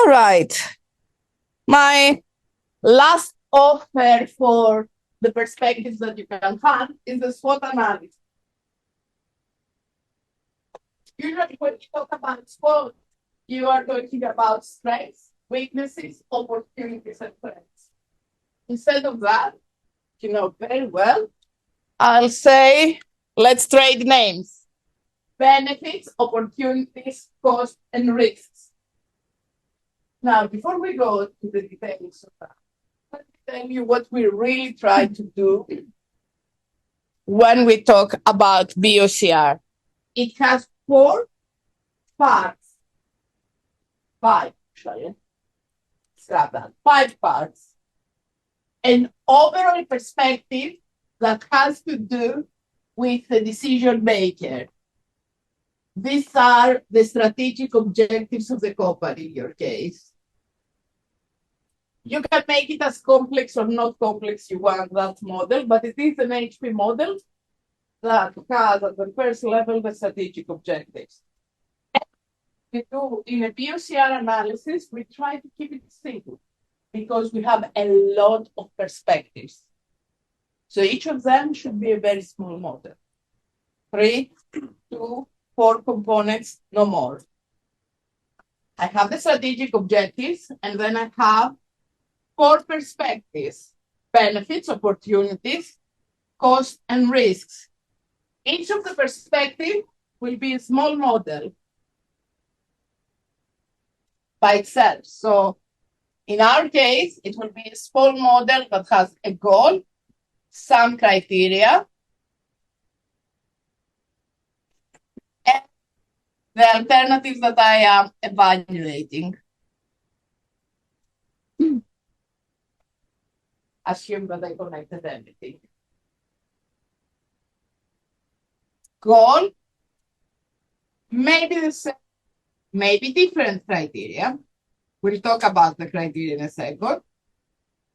All right. My last offer for the perspectives that you can have is the SWOT analysis. Usually when you talk about SWOT, you are talking about strengths, weaknesses, opportunities, and threats. Instead of that, you know very well, I'll say, let's trade names. Benefits, opportunities, costs, and risks. Now, before we go to the details of that, let me tell you what we really try to do when we talk about BOCR. It has 4 parts. 5, actually. Scrap that. 5 parts. An overall perspective that has to do with the decision maker. These are the strategic objectives of the company in your case. You can make it as complex or not complex you want that model, but it is an HP model that has at the first level the strategic objectives. We do in a BOCR analysis, we try to keep it simple because we have a lot of perspectives. So each of them should be a very small model. 3, 2, 4 components, no more. I have the strategic objectives, and then I have 4 perspectives: benefits, opportunities, costs, and risks. Each of the perspectives will be a small model by itself. So in our case, it will be a small model that has a goal, some criteria, and the alternatives that I am evaluating. Assume that I connected everything. Goal, maybe the same, maybe different criteria. We'll talk about the criteria in a second.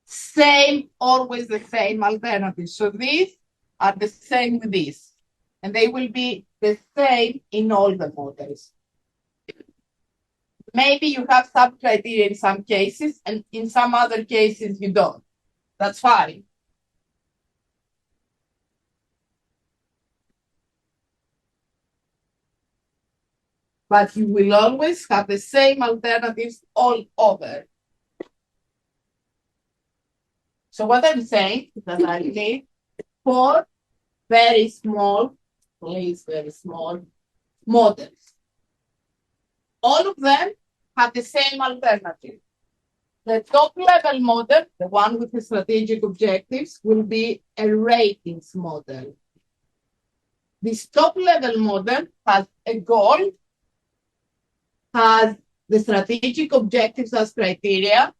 Same, always the same alternatives. So these are the same with these, and they will be the same in all the models. Maybe you have some criteria in some cases, and in some other cases you don't. That's fine. But you will always have the same alternatives all over. So what I'm saying is that I need 4 very small, please, very small models. All of them have the same alternative. The top level model, the one with the strategic objectives, will be a ratings model. This top level model has a goal, has the strategic objectives as criteria,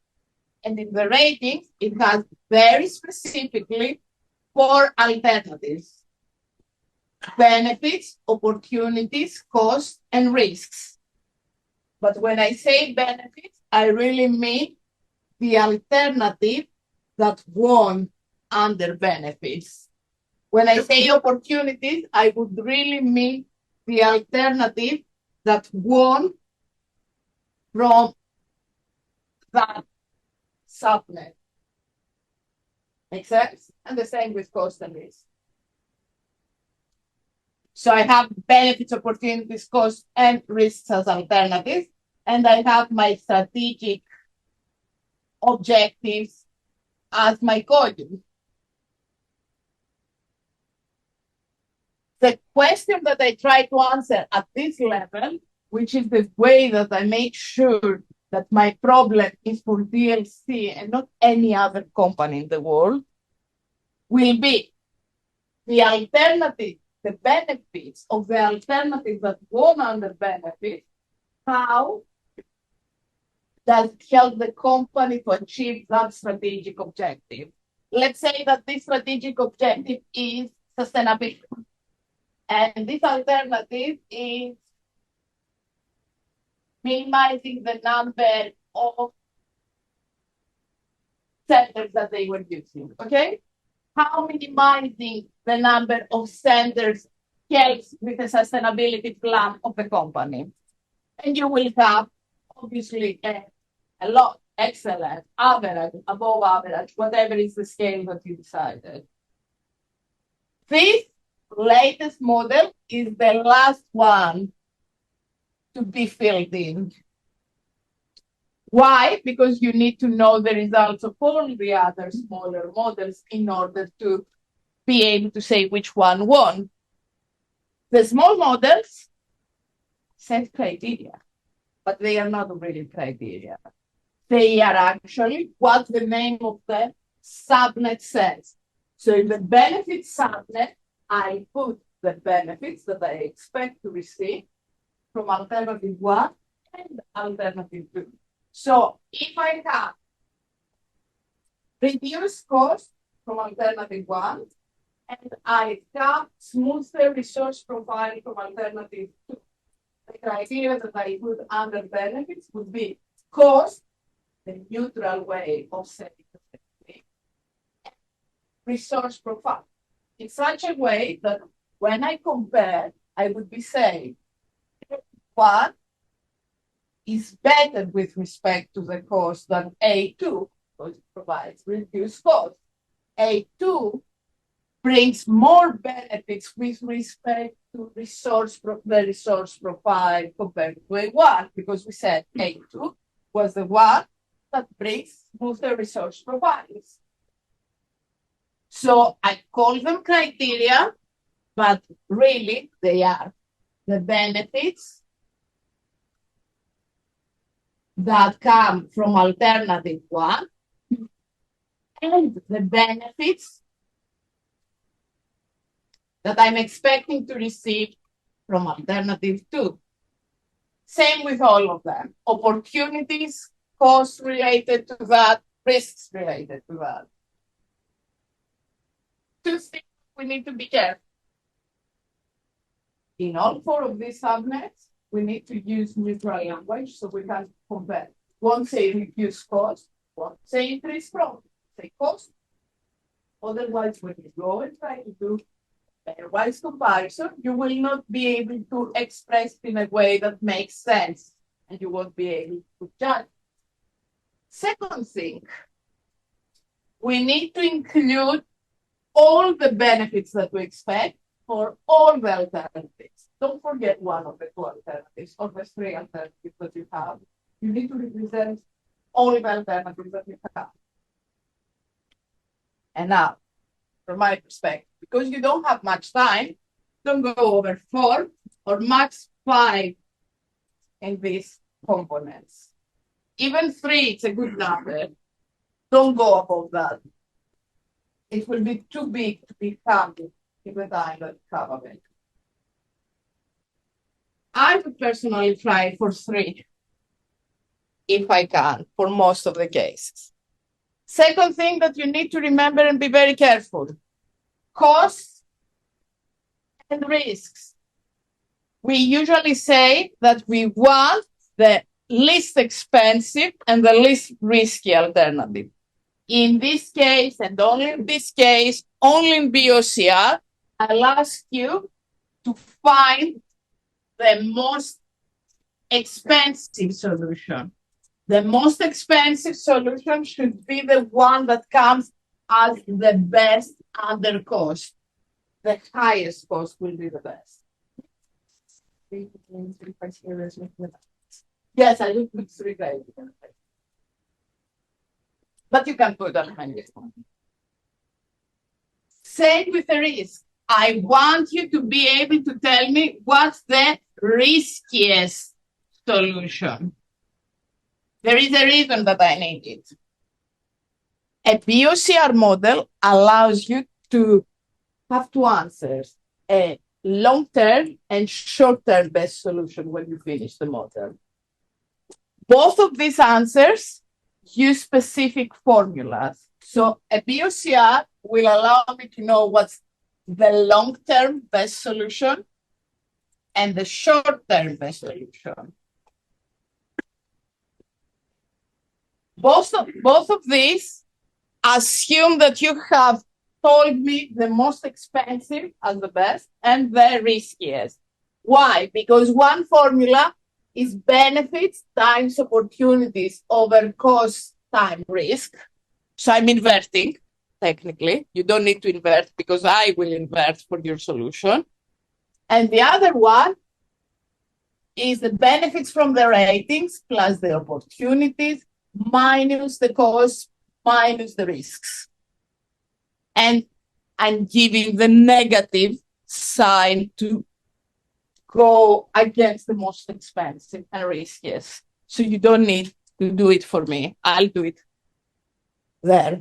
and in the ratings, it has very specifically 4 alternatives: benefits, opportunities, costs, and risks. But when I say benefits, I really mean the alternative that won under benefits. When I say opportunities, I would really mean the alternative that won from that subnet. Make sense? And the same with cost and risk. So I have benefits, opportunities, costs, and risks as alternatives, and I have my strategic objectives as my column. The question that I try to answer at this level, which is the way that I make sure that my problem is for DLC and not any other company in the world, will be the alternative, the benefits of the alternative that won under benefits. How does it help the company to achieve that strategic objective? Let's say that this strategic objective is sustainability. And this alternative is minimizing the number of senders that they were using, okay? How minimizing the number of senders helps with the sustainability plan of the company. And you will have, obviously, a a lot, excellent, average, above average, whatever is the scale that you decided. This latest model is the last one to be filled in. Why? Because you need to know the results of all the other smaller models in order to be able to say which one won. The small models set criteria, but they are not really criteria. They are actually what the name of the subnet says. So in the benefit subnet, I put the benefits that I expect to receive from alternative 1 and alternative 2. So if I have reduced cost from alternative 1 and I have smoother resource profile from alternative 2, the criteria that I put under benefits would be cost, the neutral way of setting the technique, resource profile, in such a way that when I compare, I would be saying what is better with respect to the cost than A2, because it provides reduced cost. A2 brings more benefits with respect to the resource profile compared to A1, because we said A2 was the one that brings smoother resource profiles. So I call them criteria, but really they are the benefits that come from alternative 1 and the benefits that I'm expecting to receive from alternative 2. Same with all of them. Opportunities, costs related to that, risks related to that. Two things we need to be careful. In all 4 of these subnets, we need to use neutral language so we can compare. Won't say reduce cost, won't say increase profit, say cost. Otherwise, when you go and try to do pairwise comparison, you will not be able to express it in a way that makes sense, and you won't be able to judge. Second thing, we need to include all the benefits that we expect for all the alternatives. Don't forget one of the 2 alternatives or the 3 alternatives that you have. You need to represent all the alternatives that you have. And now, from my perspective, because you don't have much time, don't go over 4 or max 5 in these components. Even 3, it's a good number. Don't go above that. It will be too big to be counted in the time that you have available. I would personally try for 3, if I can, for most of the cases. Second thing that you need to remember and be very careful, costs and risks. We usually say that we want the least expensive and the least risky alternative. In this case, and only in this case, only in BOCR, I'll ask you to find the most expensive solution. The most expensive solution should be the one that comes as the best under cost. The highest cost will be the best. Yes, I will put 3 guys. But you can put on many. Same with the risk. I want you to be able to tell me what's the riskiest solution. There is a reason that I need it. A BOCR model allows you to have 2 answers, a long-term and short-term best solution when you finish the model. Both of these answers use specific formulas. So a BOCR will allow me to know what's the long-term best solution and the short-term best solution. Both of these assume that you have told me the most expensive as the best and the riskiest. Why? Because one formula is benefits times opportunities over cost time risk. So I'm inverting, technically. You don't need to invert because I will invert for your solution. And the other one is the benefits from the ratings plus the opportunities minus the cost minus the risks. And I'm giving the negative sign to go against the most expensive and riskiest. So you don't need to do it for me. I'll do it there.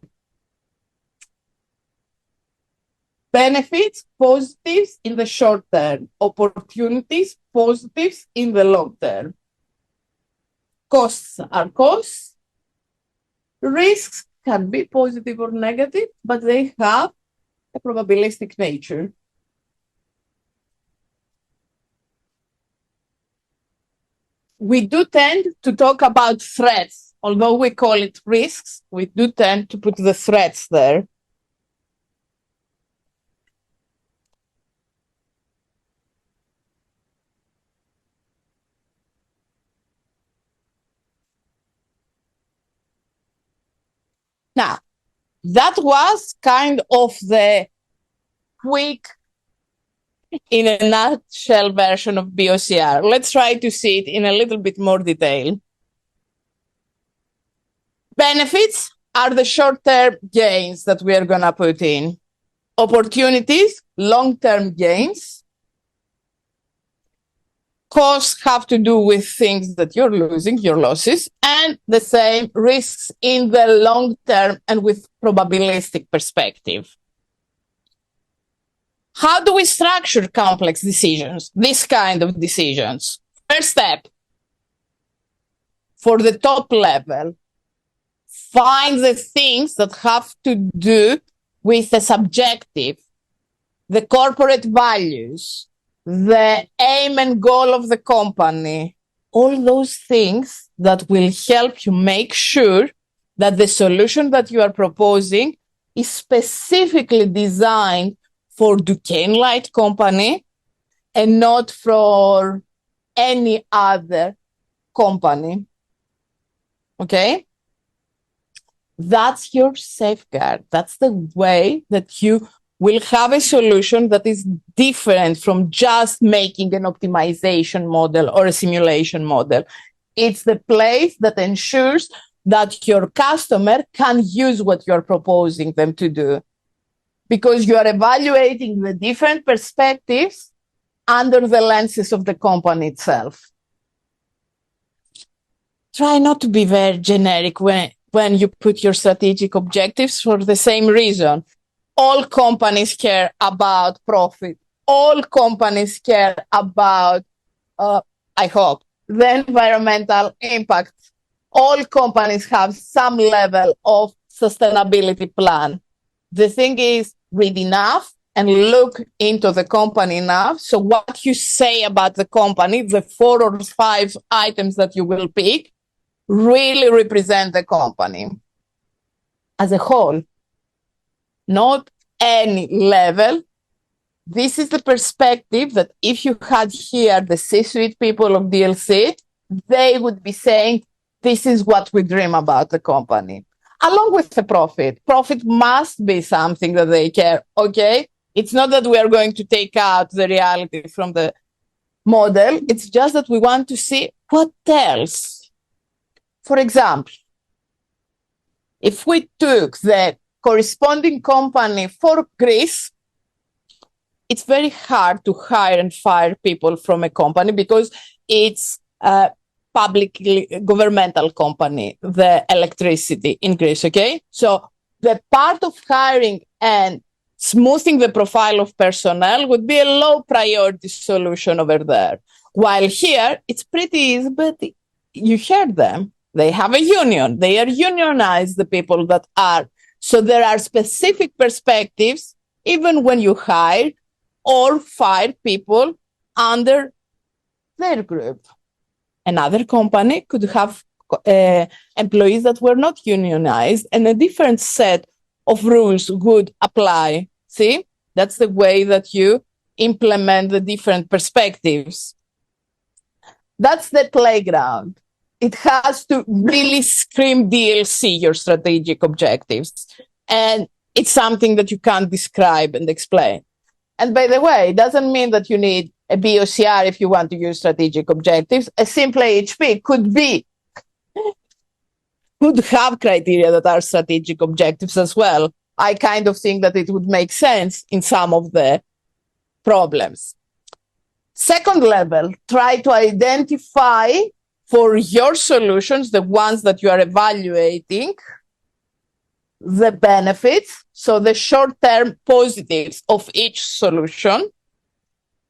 Benefits, positives in the short term. Opportunities, positives in the long term. Costs are costs. Risks can be positive or negative, but they have a probabilistic nature. We do tend to talk about threats. Although we call it risks, we do tend to put the threats there. Now, that was kind of the quick, in a nutshell version of BOCR. Let's try to see it in a little bit more detail. Benefits are the short-term gains that we are going to put in. Opportunities, long-term gains. Costs have to do with things that you're losing, your losses, and the same risks in the long term and with probabilistic perspective. How do we structure complex decisions, this kind of decisions? First step, for the top level, find the things that have to do with the subjective, the corporate values, the aim and goal of the company, all those things that will help you make sure that the solution that you are proposing is specifically designed for Duquesne Light Company and not for any other company. Okay? That's your safeguard. That's the way that you will have a solution that is different from just making an optimization model or a simulation model. It's the place that ensures that your customer can use what you're proposing them to do, because you are evaluating the different perspectives under the lenses of the company itself. Try not to be very generic when you put your strategic objectives for the same reason. All companies care about profit. All companies care about, I hope, the environmental impact. All companies have some level of sustainability plan. The thing is, read enough and look into the company enough. So what you say about the company, the 4 or 5 items that you will pick, really represent the company as a whole. Not any level. This is the perspective that if you had here the C-suite people of DLC, they would be saying, this is what we dream about the company. Along with the profit. Profit must be something that they care, okay? It's not that we are going to take out the reality from the model. It's just that we want to see what else. For example, if we took the corresponding company for Greece, it's very hard to hire and fire people from a company because it's a publicly governmental company, the electricity in Greece, okay? So the part of hiring and smoothing the profile of personnel would be a low priority solution over there. While here, it's pretty easy, but you hear them. They have a union. They are unionized, the people that are. So there are specific perspectives, even when you hire or fire people under their group. Another company could have employees that were not unionized, and a different set of rules would apply. See, that's the way that you implement the different perspectives. That's the playground. It has to really scream DLC, your strategic objectives. And it's something that you can't describe and explain. And by the way, it doesn't mean that you need a BOCR if you want to use strategic objectives. A simple AHP could have criteria that are strategic objectives as well. I kind of think that it would make sense in some of the problems. Second level, try to identify for your solutions, the ones that you are evaluating, the benefits, so the short-term positives of each solution,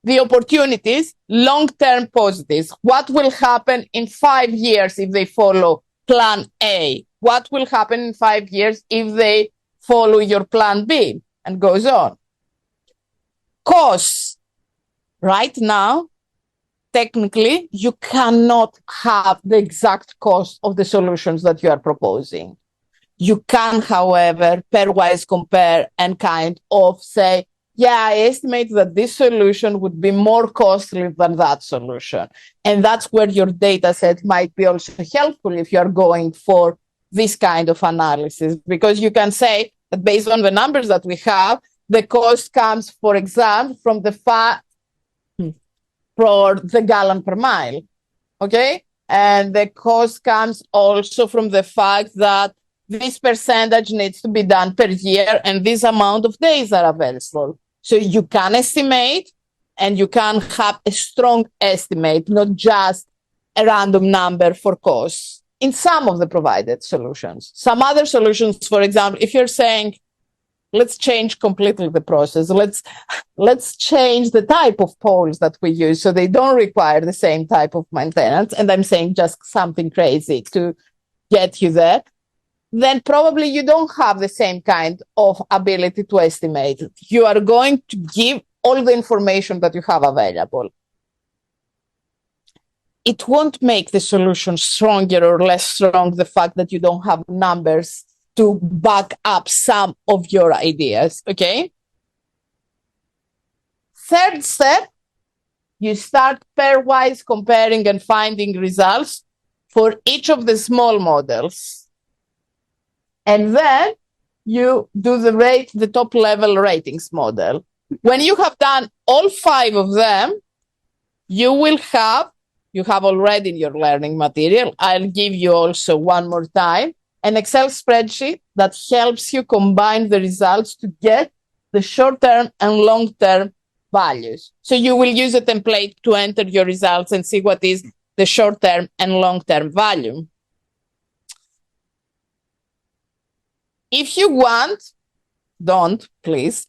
the opportunities, long-term positives. What will happen in 5 years if they follow plan A? What will happen in 5 years if they follow your plan B? And goes on. Costs. Right now, technically, you cannot have the exact cost of the solutions that you are proposing. You can, however, pairwise compare and kind of say, yeah, I estimate that this solution would be more costly than that solution. And that's where your data set might be also helpful if you're going for this kind of analysis, because you can say that based on the numbers that we have, the cost comes, for example, from the fact for the gallon per mile, okay? And the cost comes also from the fact that this percentage needs to be done per year and this amount of days are available. So you can estimate and you can have a strong estimate, not just a random number for costs in some of the provided solutions. Some other solutions, for example, if you're saying, let's change completely the process. Let's change the type of poles that we use so they don't require the same type of maintenance. And I'm saying just something crazy to get you there. Then probably you don't have the same kind of ability to estimate. You are going to give all the information that you have available. It won't make the solution stronger or less strong, the fact that you don't have numbers to back up some of your ideas, okay? Third step, you start pairwise comparing and finding results for each of the small models. And then you do the top level ratings model. When you have done all 5 of them, you have already in your learning material, I'll give you also one more time, an Excel spreadsheet that helps you combine the results to get the short-term and long-term values. So you will use a template to enter your results and see what is the short-term and long-term value. If you want, don't, please,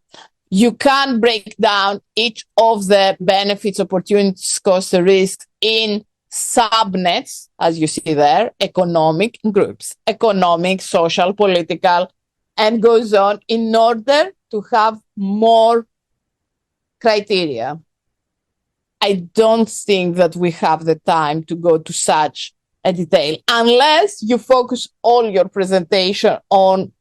you can break down each of the benefits, opportunities, costs, risks in subnets, as you see there, economic groups, economic, social, political, and goes on in order to have more criteria. I don't think that we have the time to go to such a detail unless you focus all your presentation on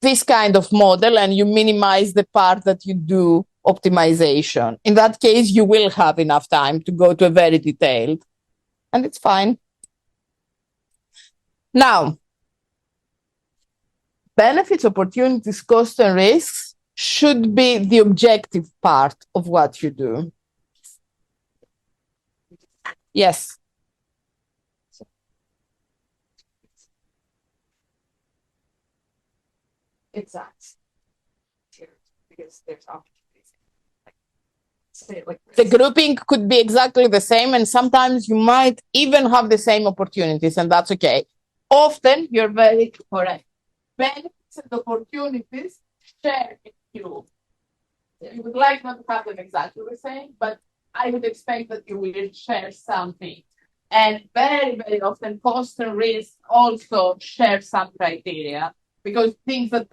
this kind of model and you minimize the part that you do optimization. In that case, you will have enough time to go to a very detailed, and it's fine. Now, benefits, opportunities, costs, and risks should be the objective part of what you do. Yes. Exactly. Because there's opportunities. The grouping could be exactly the same, and sometimes you might even have the same opportunities, and that's okay. Often, you're very correct. Benefits and opportunities share in you. You would like not to have them exactly the same, but I would expect that you will share something. And very, very often, cost and risk also share some criteria, because things that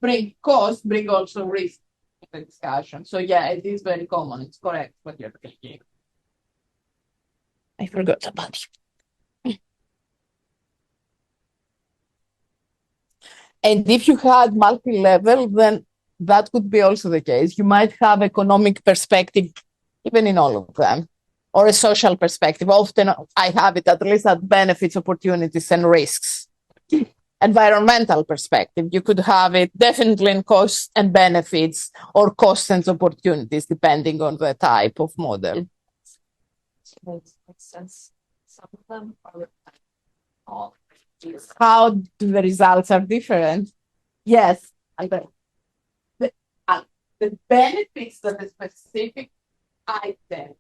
bring cost bring also risk in the discussion. So yeah, it is very common. It's correct what you're thinking. I forgot about you. And if you had multi-level, then that could be also the case. You might have economic perspective even in all of them, or a social perspective. Often I have it at least at benefits, opportunities, and risks. Environmental perspective, you could have it definitely in costs and benefits or costs and opportunities, depending on the type of model. Makes sense. Some of them are all. How the results are different? Yes, I bet. The benefits that a specific item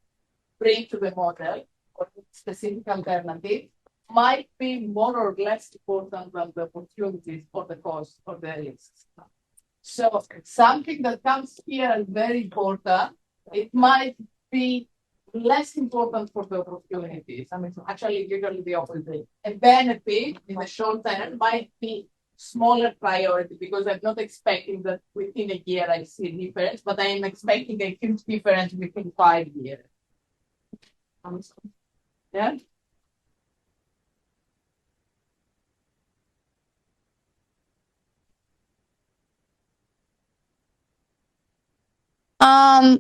bring to the model or specific alternative might be more or less important than the opportunities or the cost or the risks. So something that comes here is very important. It might be less important for the opportunities. I mean, actually, usually the opposite. A benefit in the short term might be smaller priority because I'm not expecting that within a year I see a difference, but I am expecting a huge difference within 5 years. Yeah.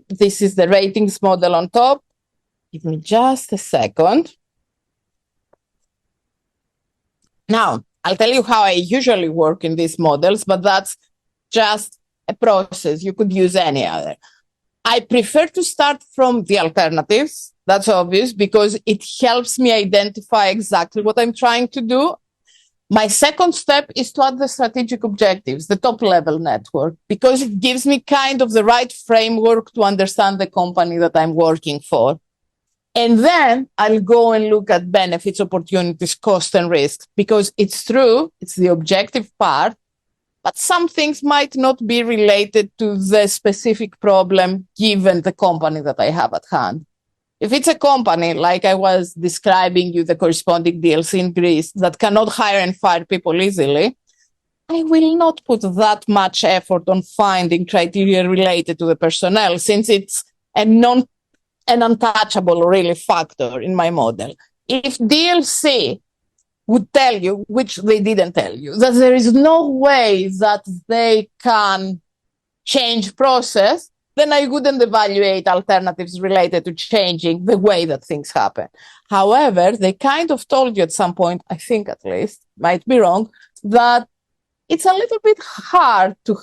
This is the ratings model on top. Give me just a second. Now, I'll tell you how I usually work in these models, but that's just a process. You could use any other. I prefer to start from the alternatives. That's obvious because it helps me identify exactly what I'm trying to do. My second step is to add the strategic objectives, the top level network, because it gives me kind of the right framework to understand the company that I'm working for. And then I'll go and look at benefits, opportunities, cost, and risk, because it's true, it's the objective part, but some things might not be related to the specific problem given the company that I have at hand. If it's a company, like I was describing you, the corresponding DLC in Greece, that cannot hire and fire people easily, I will not put that much effort on finding criteria related to the personnel, since it's an untouchable really factor in my model. If DLC would tell you, which they didn't tell you, that there is no way that they can change process, then I wouldn't evaluate alternatives related to changing the way that things happen. However, they kind of told you at some point, I think at least, might be wrong, that it's a little bit hard to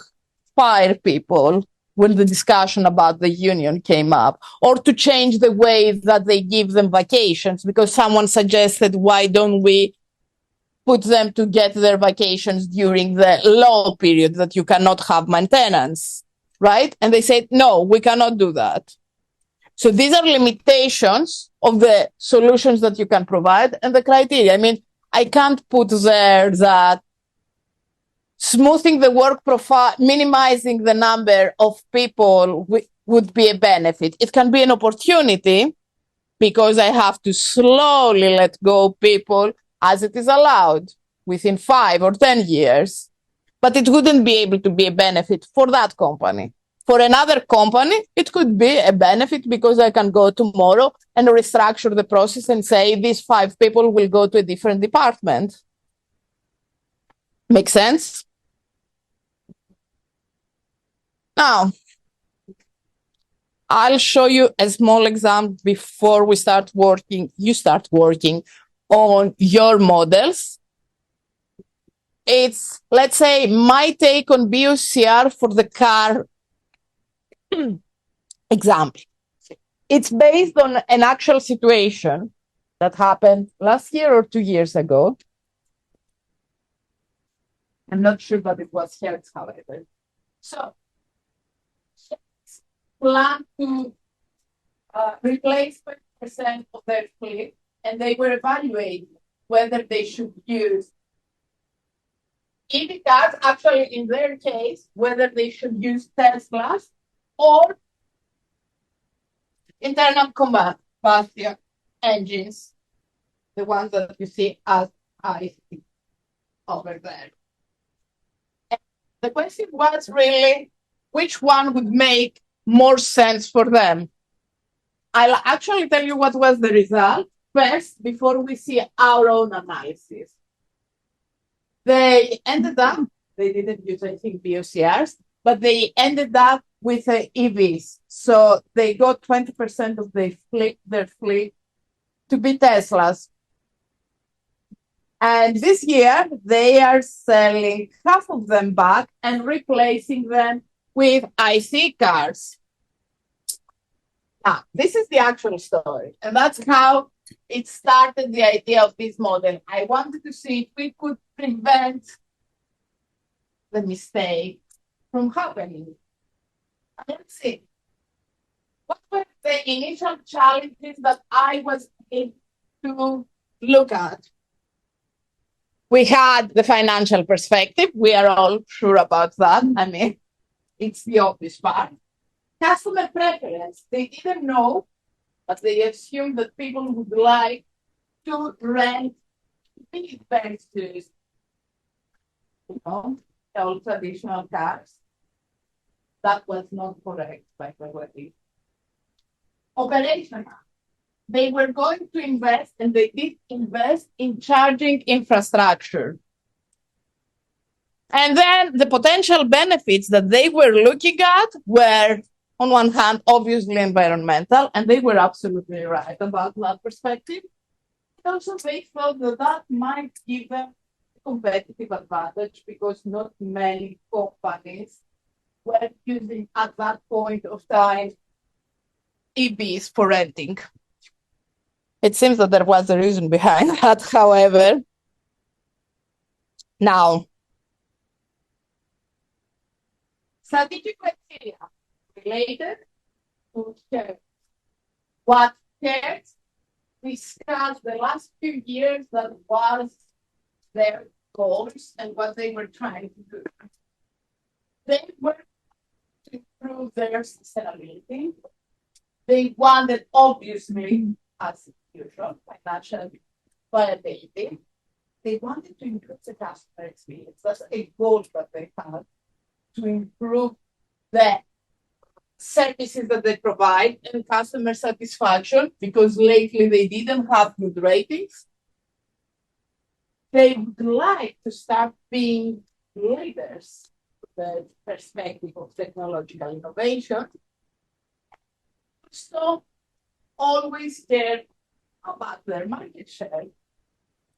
fire people when the discussion about the union came up, or to change the way that they give them vacations, because someone suggested, why don't we put them to get their vacations during the low period that you cannot have maintenance? Right? And they said, no, we cannot do that. So these are limitations of the solutions that you can provide and the criteria. I mean, I can't put there that smoothing the work profile, minimizing the number of people would be a benefit. It can be an opportunity because I have to slowly let go people as it is allowed within 5 or 10 years. But it wouldn't be able to be a benefit for that company. For another company, it could be a benefit because I can go tomorrow and restructure the process and say these 5 people will go to a different department. Make sense? Now, I'll show you a small example before we start working. You start working on your models. It's, let's say, my take on BOCR for the car example. It's based on an actual situation that happened last year or 2 years ago. I'm not sure, but it was Hertz, however. So, plan to replace 20% of their fleet, and they were evaluating whether they should use EV cars, actually in their case, whether they should use Teslas or internal combustion engines, the ones that you see as IC over there. And the question was really, which one would make more sense for them? I'll actually tell you what was the result first before we see our own analysis. They ended up, they didn't use, I think, BOCRs, but they ended up with EVs. So they got 20% of their fleet to be Teslas. And this year, they are selling half of them back and replacing them with IC cars. Now, this is the actual story. And that's how it started, the idea of this model. I wanted to see if we could prevent the mistake from happening. Let's see. What were the initial challenges that I was able to look at? We had the financial perspective. We are all sure about that. I mean, it's the obvious part. Customer preference. They didn't know, but they assumed that people would like to rent big versus, the old traditional cars. That was not correct, by the way. Operational. They were going to invest, and they did invest in charging infrastructure. And then the potential benefits that they were looking at were, on one hand, obviously environmental, and they were absolutely right about that perspective. Also, they felt that that might give them a competitive advantage because not many companies were using at that point of time EVs for renting. It seems that there was a reason behind that, however. Now, strategic criteria related to shares. What shares discussed the last few years that was their goals and what they were trying to do. They were to improve their sustainability. They wanted, obviously, as usual, financial viability. They wanted to improve the customer experience. That's a goal that they had, to improve the services that they provide and customer satisfaction, because lately they didn't have good ratings. They would like to start being leaders from the perspective of technological innovation. So always care about their market share.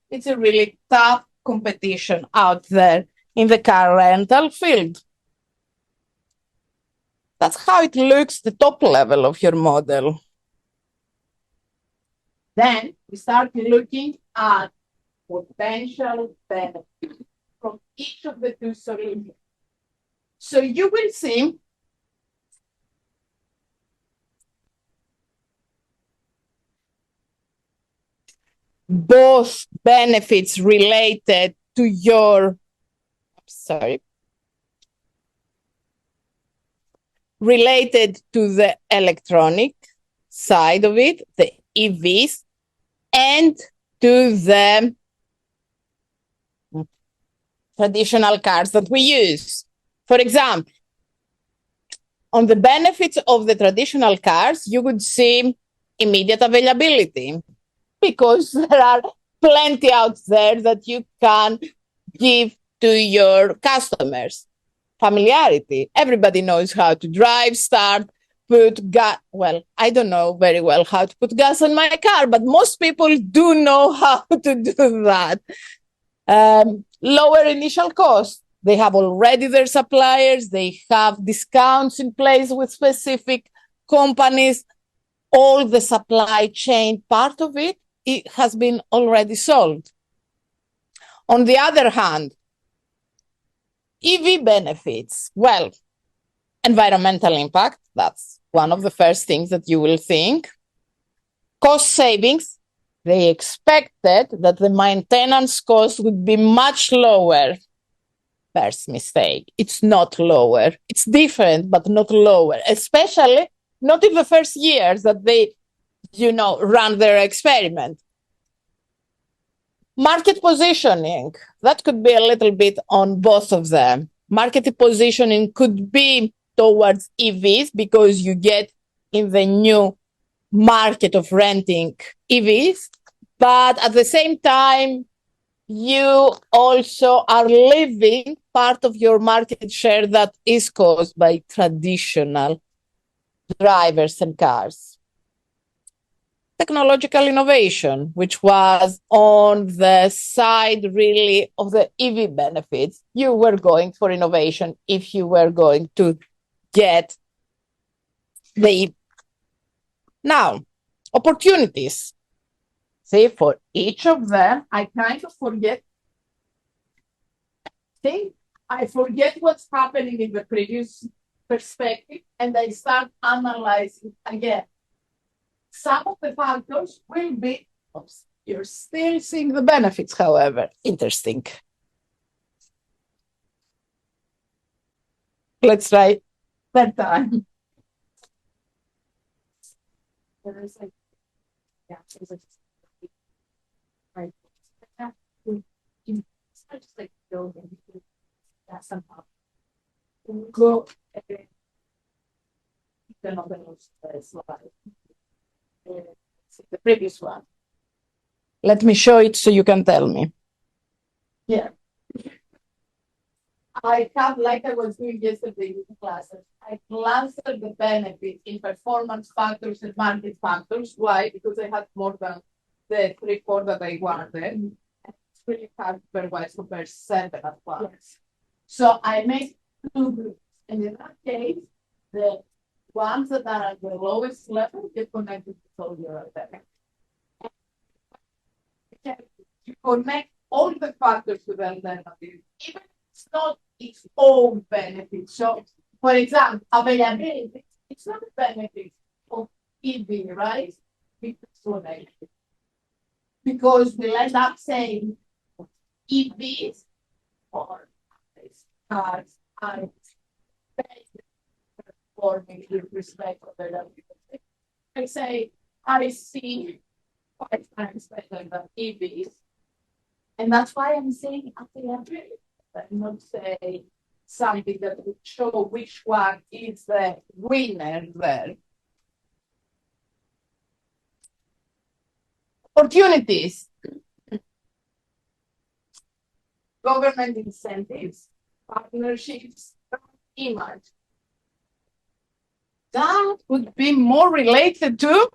It's a really tough competition out there in the car rental field. That's how it looks, the top level of your model. Then we start looking at potential benefits from each of the two solutions. So you will see both benefits related to your, related to the electronic side of it, the EVs, and to the traditional cars that we use. For example, on the benefits of the traditional cars, you would see immediate availability, because there are plenty out there that you can give to your customers. Familiarity. Everybody knows how to drive, start, put gas. Well, I don't know very well how to put gas in my car, but most people do know how to do that. Lower initial cost. They have already their suppliers. They have discounts in place with specific companies. All the supply chain part of it, it has been already solved. On the other hand, EV benefits. Well, environmental impact, that's one of the first things that you will think. Cost savings. They expected that the maintenance cost would be much lower. First mistake. It's not lower. It's different, but not lower, especially not in the first years that they, run their experiment. Market positioning, that could be a little bit on both of them. Market positioning could be towards EVs because you get in the new market of renting EVs, but at the same time, you also are leaving part of your market share that is caused by traditional drivers and cars. Technological innovation, which was on the side really of the EV benefits. You were going for innovation if you were going to get the now opportunities. See, for each of them, I kind of forget. See, I forget what's happening in the previous perspective and I start analyzing again. Some of the factors will be, oops, you're still seeing the benefits, however. Interesting. Let's try that time. There's like, yeah, there's like, right. It's not just like building that somehow. Go. Slide. The previous one. Let me show it so you can tell me. Yeah. I have, like I was doing yesterday with the classes, I clustered the benefits in performance factors and market factors. Why? Because I had more than the 3-4 that I wanted. It's really hard to pairwise compare 7 at once. Yes. So I make 2 groups. And in that case, the ones that are at the lowest level get connected to all your benefits. You connect all the factors to the alternative, even if it's not its own benefit. So, for example, availability, it's not a benefit of EV, right? Because we'll end up saying EVs or cars are performing with respect to availability. I say I see 5 times better than EVs. And that's why I'm saying availability. But not say something that would show which one is the winner there. Opportunities. Government incentives, partnerships, image. That would be more related to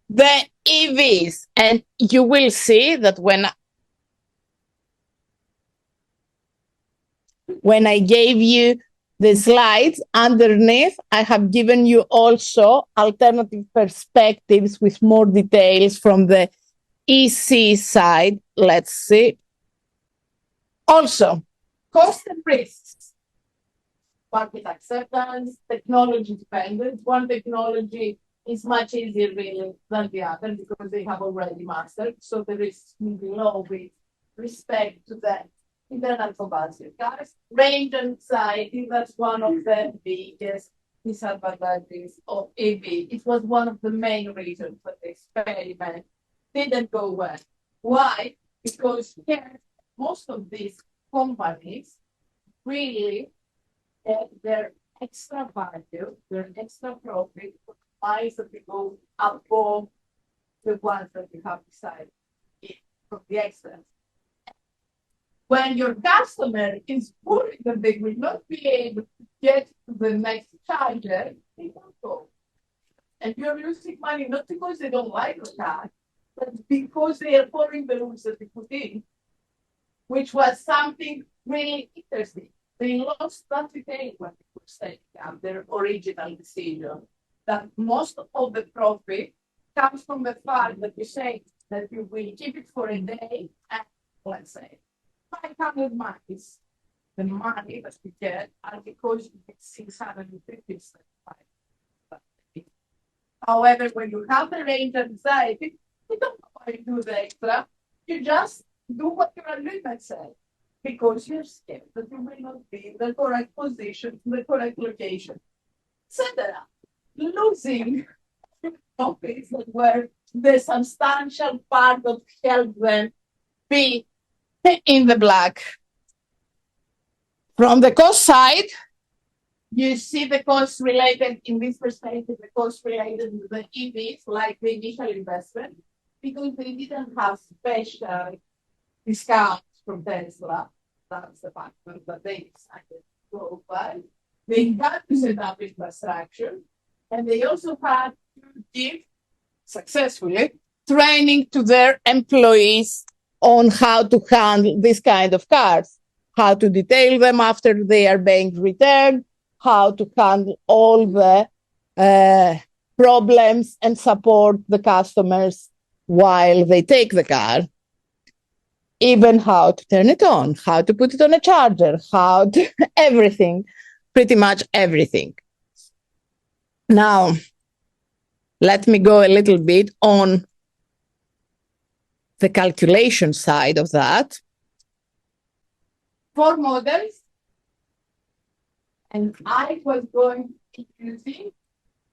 the EVs. And you will see that when I gave you the slides underneath, I have given you also alternative perspectives with more details from the EC side. Let's see. Also, cost and risks. Market acceptance, technology dependent. One technology is much easier really than the other because they have already mastered. So the risks will be low with respect to that. Internal combustion cars, range anxiety, that's one of the biggest disadvantages of EV. It was one of the main reasons that the experiment didn't go well. Why? Because here, most of these companies really have their extra value, their extra profit, price that they go above the ones that you have decided from the excellence. When your customer is worried that they will not be able to get to the next charger, they don't go. And you're losing money not because they don't like the car, but because they are following the rules that they put in, which was something really interesting. They lost that detail when they were setting up their original decision. That most of the profit comes from the fact that you say that you will keep it for a day and let's say 500 miles, the money that we get are because you get 650. However, when you have the range anxiety, you don't know why you do the extra. You just do what your agreement says because you're scared that you will not be in the correct position, the correct location, etc. Losing profits that were the substantial part of help them be in the black. From the cost side, you see the cost related in this perspective, the cost related to the EVs, like the initial investment, because they didn't have special discounts from Tesla. That's the factor that they decided to go by. They had to set up infrastructure, and they also had to give successfully training to their employees on how to handle this kind of cars, how to detail them after they are being returned, how to handle all the problems and support the customers while they take the car. Even how to turn it on, how to put it on a charger, how to everything, pretty much everything. Now, let me go a little bit on the calculation side of that. 4 models, and I was going to using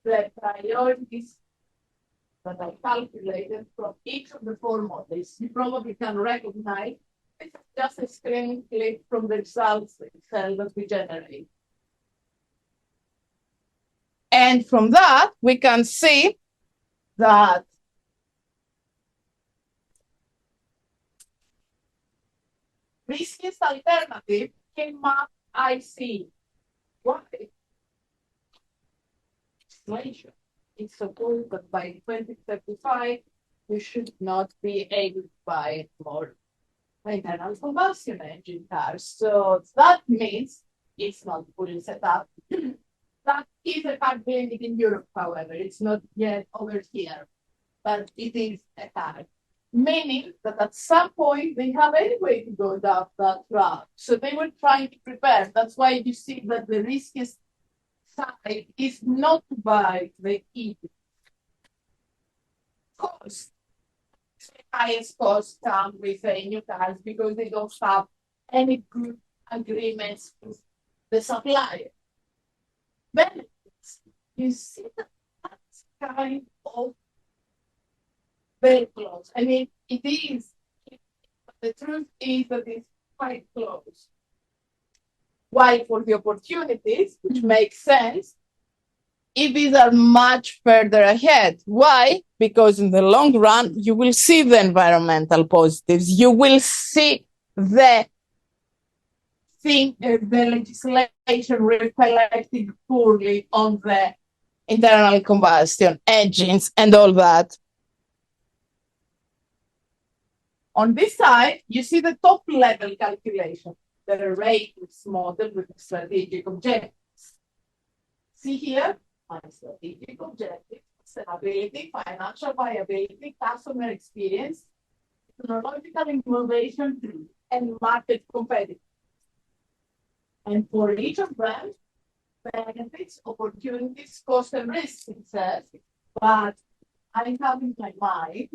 the priorities that I calculated from each of the 4 models. You probably can recognize this is just a screen clip from the results that we generate. And from that, we can see that riskiest alternative came up, I see. Why? Inflation. It's supposed that by 2035, we should not be able to buy more internal combustion engine cars. So that means it's not fully set up. That is a car being in Europe, however. It's not yet over here, but it is a car. Meaning that at some point they have any way to go down that route. So they were trying to prepare. That's why you see that the riskiest side is not to buy the EV. Cost. The highest cost come with new cars because they don't have any good agreements with the supplier. Benefits. You see that that's kind of very close. I mean, it is, but the truth is that it's quite close. While for the opportunities, which makes sense, EVs are much further ahead. Why? Because in the long run, you will see the environmental positives. You will see the legislation reflecting poorly on the internal combustion engines and all that. On this side, you see the top level calculation, the ratings model with the strategic objectives. See here, my strategic objectives, sustainability, financial viability, customer experience, technological innovation, and market competitiveness. And for each of them, benefits, opportunities, cost, and risks, it says. But I have in my mind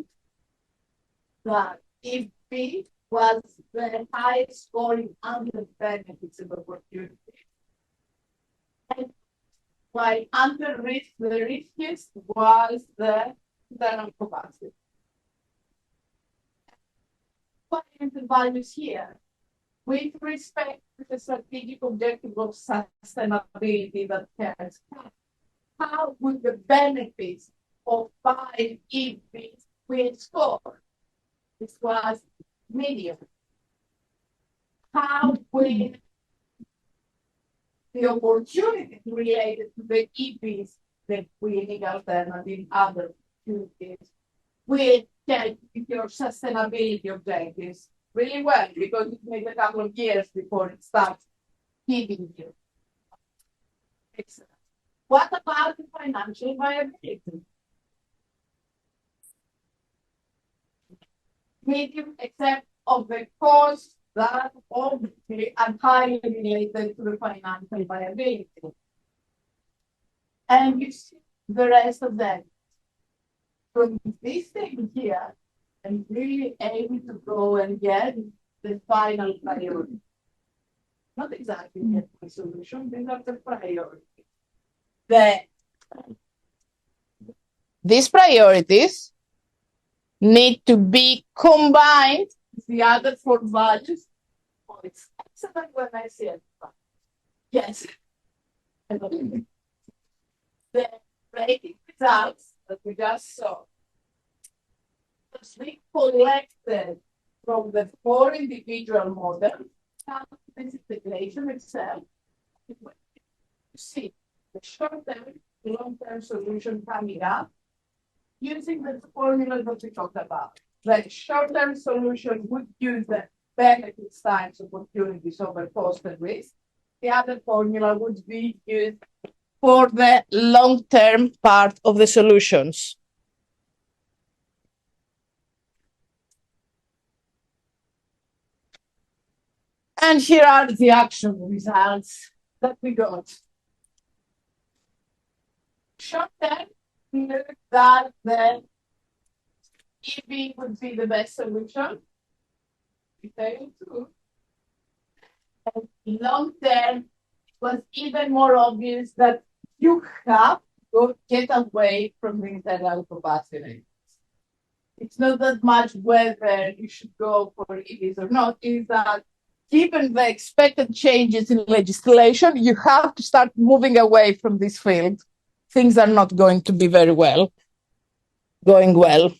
that if B was the highest scoring under benefits and opportunities, and while under risk, the riskiest was the internal capacity. Fundamental values here, with respect to the strategic objective of sustainability that cares, how would the benefits of buying EVs will score? This was medium. How will the opportunities related to the EVs, the winning alternative, other opportunities, will check with your sustainability objectives really well, because it takes a couple of years before it starts giving you. Excellent. What about the financial viability? Medium, except of the costs that obviously are highly related to the financial viability. And you see the rest of them. From this thing here, I'm really able to go and get the final priority. Not exactly get my solution, these are the priorities. These priorities need to be combined with the other 4 values. Oh, it's excellent when I say it. Yes. The rating results that we just saw. We collected from the 4 individual models, this integration itself, you see the short-term, long-term solution coming up using the formula that we talked about. The short-term solution would use the benefits times opportunities over cost and risk. The other formula would be used for the long-term part of the solutions. And here are the actual results that we got. Short-term, that the EV would be the best solution. And long-term, it was even more obvious that you have to get away from the internal combustion engines. It's not that much whether you should go for EVs or not, is that given the expected changes in legislation, you have to start moving away from this field. Things are not going to be very well, going well.